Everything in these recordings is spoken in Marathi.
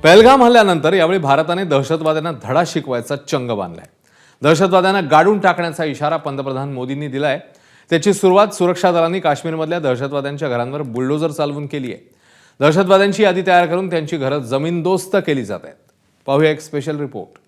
पहलगाम हल्ल्यानंतर यावेळी भारताने दहशतवाद्यांना धडा शिकवायचा चंग बांधलाय। दहशतवाद्यांना गाडून टाकण्याचा इशारा पंतप्रधान मोदींनी दिलाय। त्याची सुरुवात सुरक्षा दलांनी काश्मीरमधल्या दहशतवाद्यांच्या घरांवर बुलडोजर चालवून केली आहे। दहशतवाद्यांची यादी तयार करून त्यांची घरं जमीनदोस्त केली जात आहेत। पाहूया एक स्पेशल रिपोर्ट।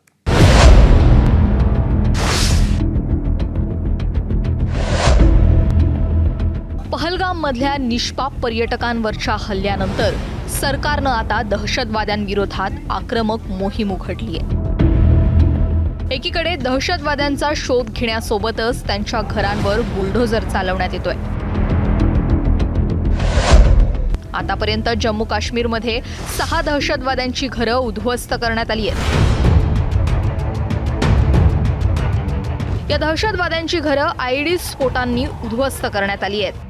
पहलगाम मधल्या निष्पाप पर्यटकांवरच्या हल्ल्यानंतर सरकारनं आता दहशतवाद्यांविरोधात आक्रमक मोहीम उघडली आहे। एकीकडे दहशतवाद्यांचा शोध घेण्यासोबतच त्यांच्या घरांवर बुलडोजर चालवण्यात येतोय। आतापर्यंत जम्मू काश्मीरमध्ये 6 दहशतवाद्यांची घरं उद्ध्वस्त करण्यात आली आहेत। या दहशतवाद्यांची घरं आयडी स्फोटांनी उद्ध्वस्त करण्यात आली आहेत।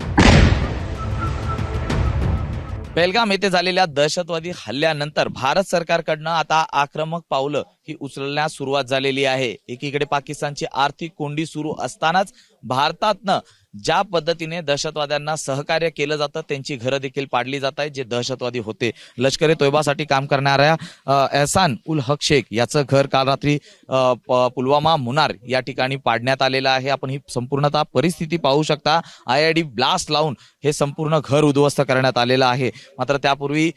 पहलगाम येथे झालेल्या दहशतवादी हल्ल्यानंतर भारत सरकारकडनं आता आक्रमक पावलं ही उचलण्यास सुरुवात झालेली आहे। एकीकडे पाकिस्तानची आर्थिक कोंडी सुरू असतानाच भारतातनं ज्या पद्धतीने दहशतवाद्यांना सहकार्य केलं जातं त्यांची घरं देखील पाडली जात आहेत। जे दहशतवादी होते लष्कर ए तोयबासाठी काम करणाऱ्या एहसान उल हक शेख याचं घर काल रात्री पुलवामा मुनार या ठिकाणी पाडण्यात आलेलं आहे। आपण ही संपूर्णतः परिस्थिती पाहू शकता। IED ब्लास्ट लावून हे संपूर्ण घर उद्ध्वस्त करण्यात आलेलं आहे। मात्र त्यापूर्वी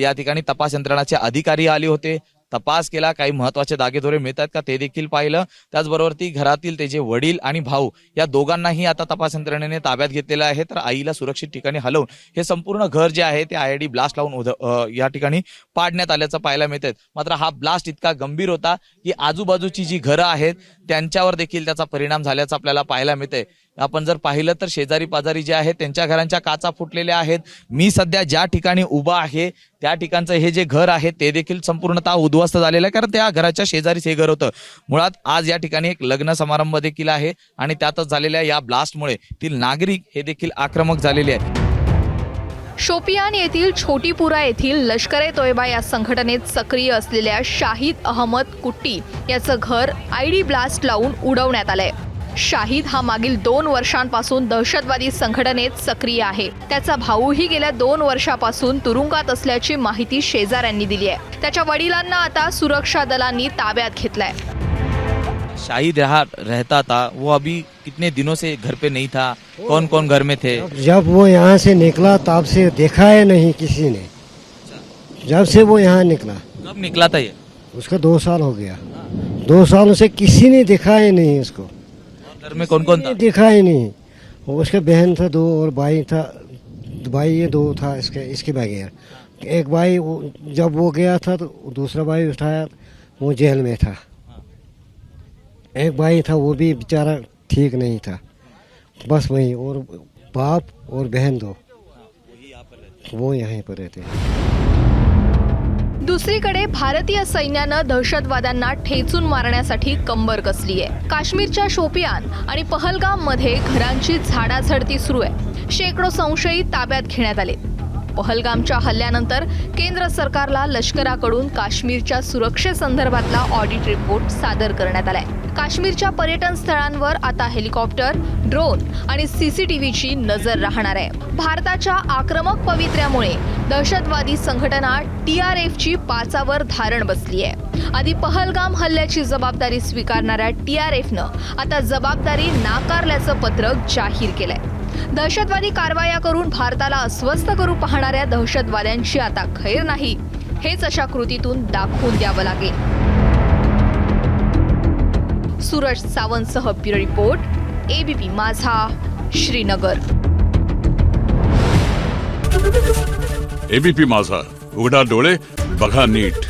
या ठिकाणी तपास यंत्रणाचे अधिकारी आले होते, तपास केला, काही महत्त्वाचे दागेदोरे मिळतात का ते देखील पाहिलं। त्याचबरोबर ती घरातील त्याचे वडील आणि भाऊ या दोघांनाही आता तपास यंत्रणेने ताब्यात घेतलेलं आहे। तर आईला सुरक्षित ठिकाणी हलवून हे संपूर्ण घर जे आहे ते IED ब्लास्ट लावून या ठिकाणी पाडण्यात आल्याचं पाहायला मिळतं। मात्र हा ब्लास्ट इतका गंभीर होता की आजूबाजूची जी घरं आहेत त्यांच्यावर देखील त्याचा परिणाम झाल्याचं आपल्याला पाहायला मिळतंय। आपण जर पाहिलं तर शेजारी पाजारी जे आहेत त्यांच्या घरांच्या काचा फुटलेल्या आहेत। मी सध्या ज्या ठिकाणी उभा आहे त्या ठिकाणचं हे जे घर आहे ते देखील संपूर्णतः उद्ध्वस्त झालेलं आहे, कारण त्या घराच्या शेजारीच हे घर होतं। मुळात आज या ठिकाणी एक लग्न समारंभ देखील आहे आणि त्यातच झालेल्या या ब्लास्टमुळे तील नागरिक हे देखील आक्रमक झालेले आहेत। शोपियान येथील छोटीपुरा येथील लष्कर ए तोयबा या संघटनेत सक्रिय असलेल्या शाहिद अहमद कुट्टी याचं घर IED ब्लास्ट लावून उडवण्यात आलंय। शाहिद हा मागील 2 वर्षांपासून दहशतवादी संघटनेत सक्रिय आहे। त्याचा भाऊही गेल्या 2 वर्षापासून तुरुंगात असल्याची माहिती शेजाऱ्यांनी दिली आहे। त्याच्या वडिलांना आता सुरक्षा दलांनी ताब्यात घेतलाय। शाहिद रहता था, वो अभी कितने दिनों से घर पे नहीं था? कौन कौन घर में थे? जब वो यहाँ से निकला तब से देखा है नहीं किसी ने। जब से वो यहाँ निकला। कब निकला था ये? उसका 2 साल हो गया। 2 सालों से किसी ने देखा ही नहीं उसको। घर में कौन कौन था? देखा ही नहीं। उसका बहन था 2 और भाई था, भाई ये 2 था इसके बगैर। एक भाई जब वो गया था तो दूसरा भाई उठाया, वो जेल में था। एक भाई था वो भी बेचारा ठीक नहीं था। बस वही, और बाप और बहन 2 वो यहीं पर रहते हैं। दुसरीकडे भारतीय सैन्यानं दहशतवाद्यांना ठेचून मारण्यासाठी कंबर कसली आहे। काश्मीरच्या शोपियान आणि पहलगाम मध्ये घरांची झाडाझडती सुरू आहे। शेकडो संशयित ताब्यात घेण्यात आले। पहलगामच्या हल्ल्यानंतर केंद्र सरकारला लष्कराकडून काश्मीरच्या सुरक्षेसंदर्भातला ऑडिट रिपोर्ट सादर करण्यात आलाय। काश्मीरच्या पर्यटन स्थळांवर आता हेलिकॉप्टर, ड्रोन आणि CCTVची नजर राहणार आहे। भारताच्या आक्रमक पवित्र्यामुळे दहशतवादी संघटना TRFची पाचावर धारण बसली आहे। आधी पहलगाम हल्ल्याची जबाबदारी स्वीकारणाऱ्या TRFनं आता जबाबदारी नाकारल्याचं पत्रक जाहीर केलंय। दहशतवादी कारवाया करून भारताला अस्वस्थ करू पाहणाऱ्या दहशतवाद्यांची आता खैर नाही, हेच अशा कृतीतून दाखवून द्यावं लागेल। सूरज सावंतसह ब्युरो रिपोर्ट, ABP माझा, श्रीनगर। ABP माझा, उघडा डोळे बघा नीट।